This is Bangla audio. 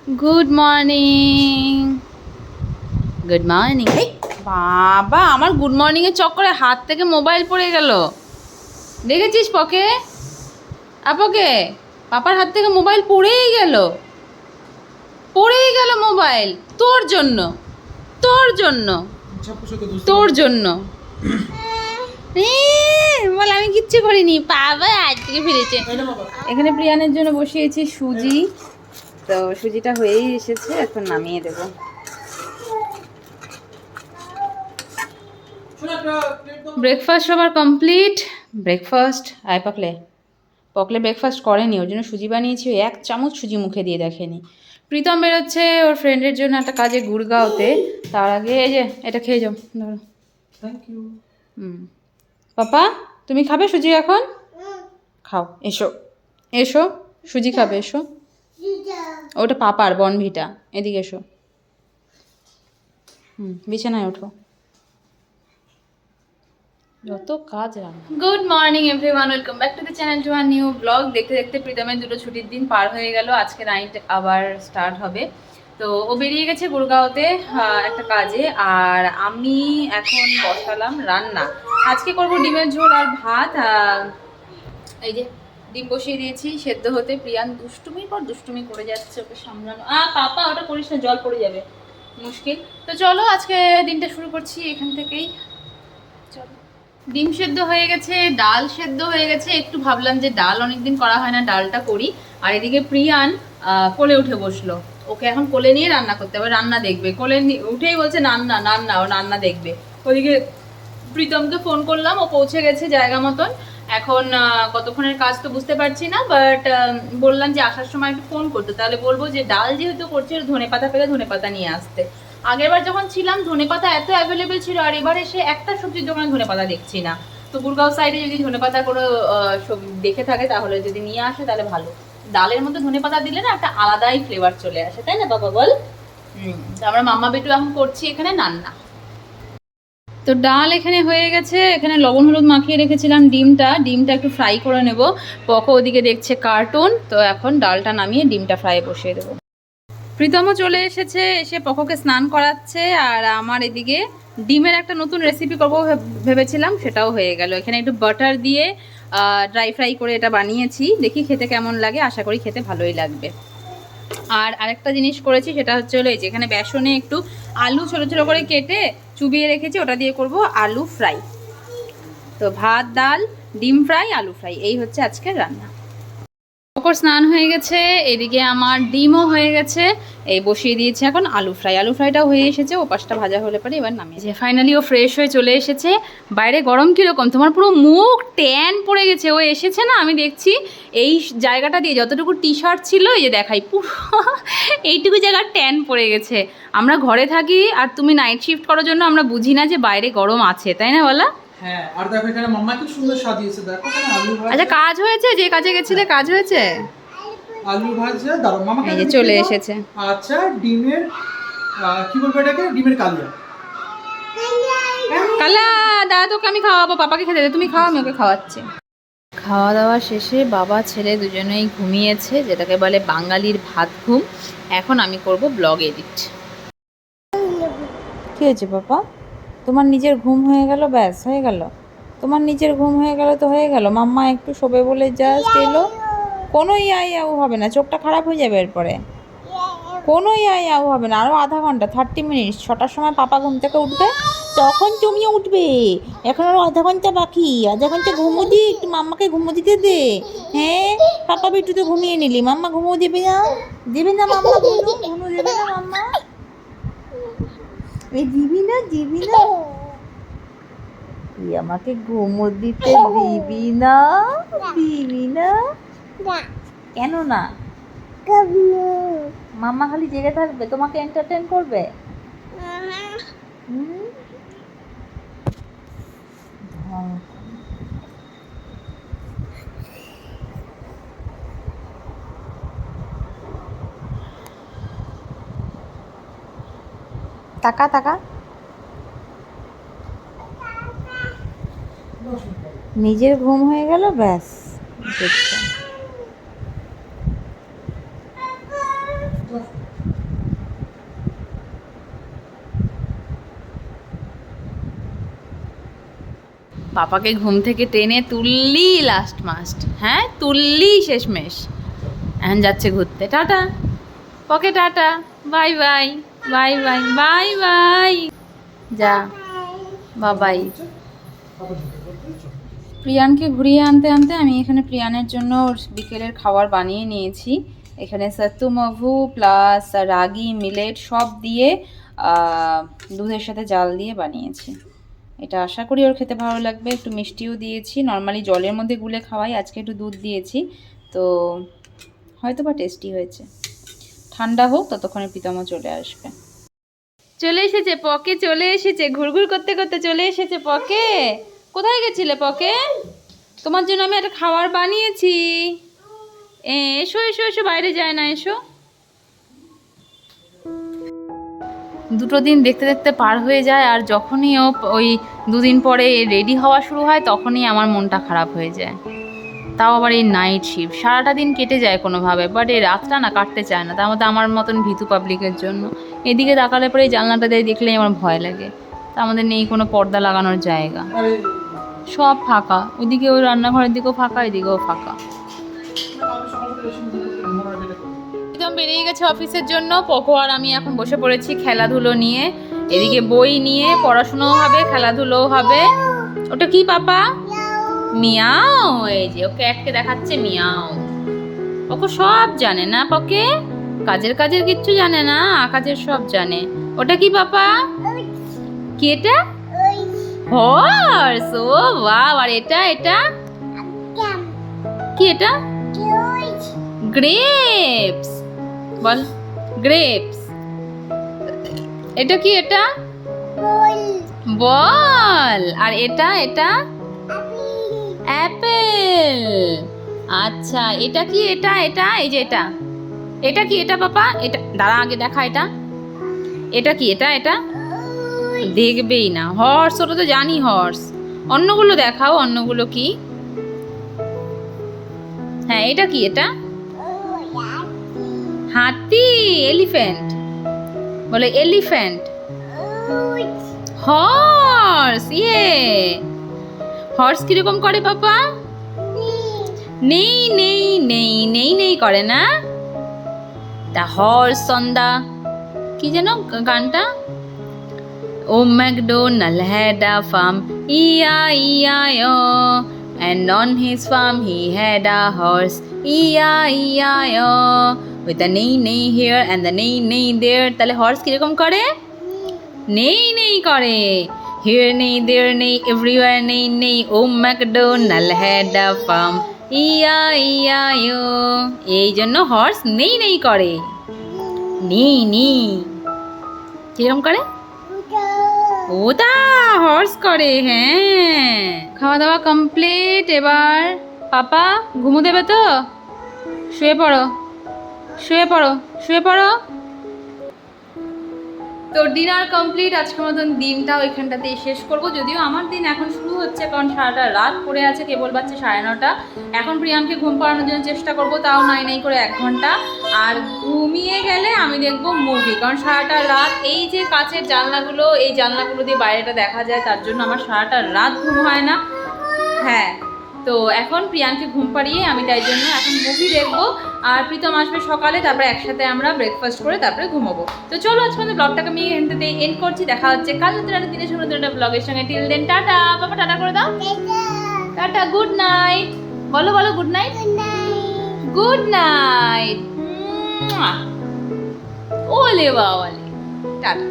Good morning. Good morning. বাবা, আমার গুড মর্নিং এর চক্করে হাত থেকে মোবাইল পড়ে গেল। দেখেছিস পকে? আপকে পাপার হাত থেকে মোবাইল পড়েই গেল মোবাইল। তোর জন্য, তোর জন্য, তোর জন্য। বল আমি কিচ্ছু করিনি, বাবা আজ থেকে ফিরেছে। এখানে প্রিয়ানের জন্য বসিয়েছি সুজি, তো সুজিটা হয়েই এসেছে, এখন নামিয়ে দেবো। ব্রেকফাস্ট সবার কমপ্লিট। ব্রেকফাস্ট আয় পকলে ব্রেকফাস্ট করেনি, ওর জন্য সুজি বানিয়েছি। ওই 1 চামচ সুজি মুখে দিয়ে দেখেনি। প্রীতম বেরোচ্ছে ওর ফ্রেন্ডের জন্য একটা কাজে গুড়গাঁওতে। তার আগে এই যে এটা খেয়ে যাও, ধরো। Thank you. পাপা তুমি খাবে সুজি এখন? খাও, এসো এসো, সুজি খাবে, এসো। ওটা পাপার বনভিটা, এদিকে এসো। বিছানায় ওঠো। যত কাজ রান্না। Good morning everyone, welcome back to the channel to our new blog. দেখতে দেখতে প্রীতমের 2টো ছুটির দিন পার হয়ে গেল। আজকে নাইট আবার স্টার্ট হবে। তো ও বেরিয়ে গেছে গুড়গাঁওতে একটা কাজে, আর আমি এখন বসালাম রান্না। আজকে করব ডিমের ঝোল আর ভাত। এই যে ডিম বসিয়ে দিয়েছি সেদ্ধ হতে। প্রিয়ান দুষ্টুমির পর দুষ্টুমি করে যাচ্ছে, ওকে সামলানো। পাপা ওটা করিস না, জল পড়ে যাবে, মুশকিল। তো চলো আজকে দিনটা শুরু করছি এখান থেকেই। চলো। ডিম সেদ্ধ হয়ে গেছে, ডাল সেদ্ধ হয়ে গেছে। একটু ভাবলাম যে ডাল অনেকদিন করা হয় না, ডালটা করি। আর এদিকে প্রিয়ান কোলে উঠে বসলো। ওকে এখন কোলে নিয়ে রান্না করতে হবে, রান্না দেখবে। কোলে উঠেই বলছে রান্না রান্না, ও রান্না দেখবে। ওদিকে প্রীতমকে ফোন করলাম, ও পৌঁছে গেছে জায়গা মতন। এখন কতক্ষণের কাজ তো বুঝতে পারছি না, বাট বললাম যে আসার সময় একটু ফোন করতে, তাহলে বলবো যে ডাল যেহেতু করছে ধনেপাতা পেলে ধনেপাতা নিয়ে আসতে। আগেরবার যখন ছিলাম ধনেপাতা এত অ্যাভেলেবেল ছিল, আর এবারে সে একটা সবজির দোকানে ধনেপাতা দেখছি না। তো গুড়গাঁও সাইডে যদি ধনেপাতা কোনো দেখে থাকে তাহলে যদি নিয়ে আসে তাহলে ভালো। ডালের মধ্যে ধনেপাতা দিলে না একটা আলাদাই ফ্লেভার চলে আসে, তাই না বাবা বল? তো আমরা মাম্মা বেটু এখন করছি এখানে রান্না। তো ডাল এখানে হয়ে গেছে, এখানে লবণ হলুদ মাখিয়ে রেখেছিলাম। ডিমটা একটু ফ্রাই করে নেব। পকো ওদিকে দেখছে কার্টুন, তো এখন ডালটা নামিয়ে ডিমটা ফ্রাই বসিয়ে দেবো। প্রীতমও চলে এসেছে, এসে পকোকে স্নান করাচ্ছে। আর আমার এদিকে ডিমের একটা নতুন রেসিপি করবো ভেবেছিলাম, সেটাও হয়ে গেল। এখানে একটু বাটার দিয়ে ড্রাই ফ্রাই করে এটা বানিয়েছি, দেখি খেতে কেমন লাগে। আশা করি খেতে ভালোই লাগবে। আর আরেকটা জিনিস করেছি, সেটা হচ্ছে হলো এই যে এখানে বেসনে একটু আলু ছোটো ছোটো করে কেটে চুবিয়ে রেখেছি, ওটা দিয়ে করব আলু ফ্রাই। তো ভাত, ডাল, ডিম ফ্রাই, আলু ফ্রাই, এই হচ্ছে আজকের রান্না। ওপর স্নান হয়ে গেছে, এদিকে আমার ডিমও হয়ে গেছে। এই বসিয়ে দিয়েছি এখন আলু ফ্রাই। আলু ফ্রাইটাও হয়ে এসেছে, ও পাশটা ভাজা হলে পরে এবার নামিয়েছে। ফাইনালি ও ফ্রেশ হয়ে চলে এসেছে। বাইরে গরম কীরকম? তোমার পুরো মুখ ট্যান পড়ে গেছে। ও এসেছে না, আমি দেখছি এই জায়গাটা দিয়ে যতটুকু টি শার্ট ছিল, এই যে দেখাই, পুরো এইটুকু জায়গার ট্যান পড়ে গেছে। আমরা ঘরে থাকি আর তুমি নাইট শিফট করার জন্য আমরা বুঝি না যে বাইরে গরম আছে, তাই না বলা? হ্যাঁ, আর দেখো এখানে মাম্মা কি সুন্দর সাজিয়েছে, দেখো এখানে আলু ভাজা। আচ্ছা, কাজ হয়েছে? যে কাজে গেছিলে কাজ হয়েছে? আলু ভাজা দাঁড়াও মামা, এই যে চলে এসেছে। আচ্ছা, ডিমের কি বলবো এটাকে, ডিমের কালিয়া। কালা দাদা, তোকে আমি খাওয়াবো, পাপাকে খেতে দে, তুমি খাও, আমি ওকে খাওয়াচ্ছি। খাওয়া দাওয়া শেষে বাবা ছেলে দুজনেই ঘুমিয়েছে, যেটাকে বলে বাঙালির ভাত ঘুম। এখন আমি করব ব্লগ এডিট। কি হয়েছে পাপা? তোমার নিজের ঘুম হয়ে গেল, ব্যাস হয়ে গেল। তোমার নিজের ঘুম হয়ে গেল তো হয়ে গেল। মাম্মা একটু শোবে বলে জাস্ট এলো। কোনো ইয়াও হবে না, চোখটা খারাপ হয়ে যাবে এরপরে। কোনো ইয়াও হবে না, আরও আধা ঘন্টা, 30 মিনিট। 6টার সময় পাপা ঘুম থেকে উঠবে, তখন তুমিও উঠবে। এখন আরও আধা ঘন্টা বাকি, আধা ঘন্টা ঘুমো দি, একটু মাম্মাকে ঘুমো দিতে দে। হ্যাঁ, পাপা বিট্টু তো ঘুমিয়ে নিলি, মাম্মা ঘুমো দেবে না? দেবে না মাম্মা? ঘুমো দেবে না মাম্মা? এই দিবি না তুই আমাকে ঘুমো দিতে দিবি না? দিবি না? কেন না? মাম্মা খালি জেগে থাকবে, তোমাকে এন্টারটেইন করবে? তাকা তাকা। নিজের ঘুম হয়ে গেল, ব্যাস। পাপাকে ঘুম থেকে টেনে তুললি লাস্ট মাস্ট, হ্যাঁ তুললি শেষমেশ। এখন যাচ্ছে ঘুরতে। টাটা পকে, tata, bye bye, bye bye, bye bye, যা বাবাই। প্রিয়ানকে ঘুরিয়ে আনতে আনতে আমি এখানে প্রিয়ানের জন্য ওর বিকেলের খাবার বানিয়ে নিয়েছি। এখানে সত্তু মভু প্লাস রাগি মিলেট সব দিয়ে দুধের সাথে জাল দিয়ে বানিয়েছি। এটা আশা করি ওর খেতে ভালো লাগবে। একটু মিষ্টিও দিয়েছি, নর্মালি জলের মধ্যে গুলে খাওয়াই, আজকে একটু দুধ দিয়েছি, তো হয়তো বা টেস্টি হয়েছে। ঠান্ডা হোক, ততক্ষণে প্রীতমও চলে আসবে। চলে এসেছে পকে, চলে এসেছে, ঘুরঘুর করতে করতে চলে এসেছে পকে। কোথায় গেছিলে পকে? তোমার জন্য আমি একটা খাবার বানিয়েছি। এসো এসো এসো, বাইরে যায় না, এসো। দুটো দিন দেখতে দেখতে পার হয়ে যায়, আর যখনই ও ওই দুদিন পরে রেডি হওয়া শুরু হয় তখনই আমার মনটা খারাপ হয়ে যায়। তাও আবার এই নাইট শিফট, সারাটা দিন কেটে যায় কোনোভাবে, বাট এই রাতটা না কাটতে চায় না। তার মধ্যে আমার মতন ভীতু পাবলিকের জন্য এদিকে তাকালে পরে এই জানলাটা দিয়ে দেখলেই আমার ভয় লাগে। তা আমাদের নেই কোনো পর্দা লাগানোর জায়গা, সব ফাঁকা। ওইদিকে ওই রান্নাঘরের দিকেও ফাঁকা, এদিকেও ফাঁকা। একদম বেরিয়ে গেছে অফিসের জন্য। পকো আর আমি এখন বসে পড়েছি খেলাধুলো নিয়ে। এদিকে বই নিয়ে পড়াশোনাও হবে, খেলাধুলোও হবে। ওটা কি পাপা? মিয়াও। এই যে ওকে এককে দেখাচ্ছে মিয়াও। ওকে সব জানে না পকে, কাজের কাজের কিচ্ছু জানে না, কাজের সব জানে। ওটা কি পাপা? কি এটা? হর্স। ও বাহ। আর এটা এটা কি? এটা গ্রেপস। বল গ্রেপস। এটা কি? এটা বল। আর এটা এটা অ্যাপেল। আচ্ছা এটা কি? এটা এটা এই যে এটা, এটা কি? এটা পাপা এটা দাঁড়া আগে দেখা। এটা এটা কি? এটা এটা দেখবেই না। হর্স, ওটা তো জানি হর্স। অন্যগুলো দেখাও, অন্যগুলো কি? হ্যাঁ এটা কি? এটা হাতি। এলিফ্যান্ট। বলে এলিফ্যান্ট। হর্স। ইয়ে হর্স কিরকম করে পাপা? নেই নেই নেই নেই নেই করে না। দ্য হর্স অন দ্য কি যেন গানটা? ও McDonald had a farm, E-I-E-I-O, and on his farm he had a horse, E-I-E-I-O, with a neigh neigh here and the neigh neigh there. তাহলে হর্স কিরকম করে? নেই নেই করে। Here neigh, there neigh, everywhere neigh neigh. Oh MacDonald had a farm, E-I-E-I-O. এই জন্য হর্স নেই নেই করে। নেই নেই কিরকম করে? ওটা হর্স করে। হ্যাঁ, খাওয়া দাওয়া কমপ্লিট। এবার পাপা ঘুমো দেবে তো? শুয়ে পড়ো, শুয়ে পড়ো, শুয়ে পড়ো। তো ডিনার কমপ্লিট। আজকের মতন দিনটাও এখানটাতেই শেষ করব। যদিও আমার দিন এখন শুরু হচ্ছে, কারণ সারাটা রাত পড়ে আছে, কেবল বাজছে 9:30। এখন প্রিয়ামকে ঘুম পাড়ানোর জন্য চেষ্টা করব, তাও নাই নাই করে 1 ঘন্টা। আর ঘুমিয়ে গেলে আমি দেখব মুভি, কারণ সারাটা রাত এই যে কাচের জানলাগুলো, এই জানলাগুলো দিয়ে বাইরেটা দেখা যায়, তার জন্য আমার সারাটা রাত ঘুম হয় না। হ্যাঁ, তো এখন প্রিয়ানকে ঘুম পাড়িয়ে আমি তাই জন্য এখন মুভি দেখবো। আর প্রীতম আসবে সকালে, তারপরে একসাথে আমরা ব্রেকফাস্ট করে তারপরে ঘুমাবো। তো চলো আজকে আমাদের ব্লগটাকে আমি এখানটাতে এন্ড করছি। দেখা হচ্ছে কাল নতুন একটা দিনের সঙ্গে নতুন একটা ব্লগের সঙ্গে। টিল দেন টাটা। বাবা টাটা করে দাও। টাটা, গুড নাইট। বলো বলো গুড নাইট। Good night. ওলে বাওয়ালে, টাটা।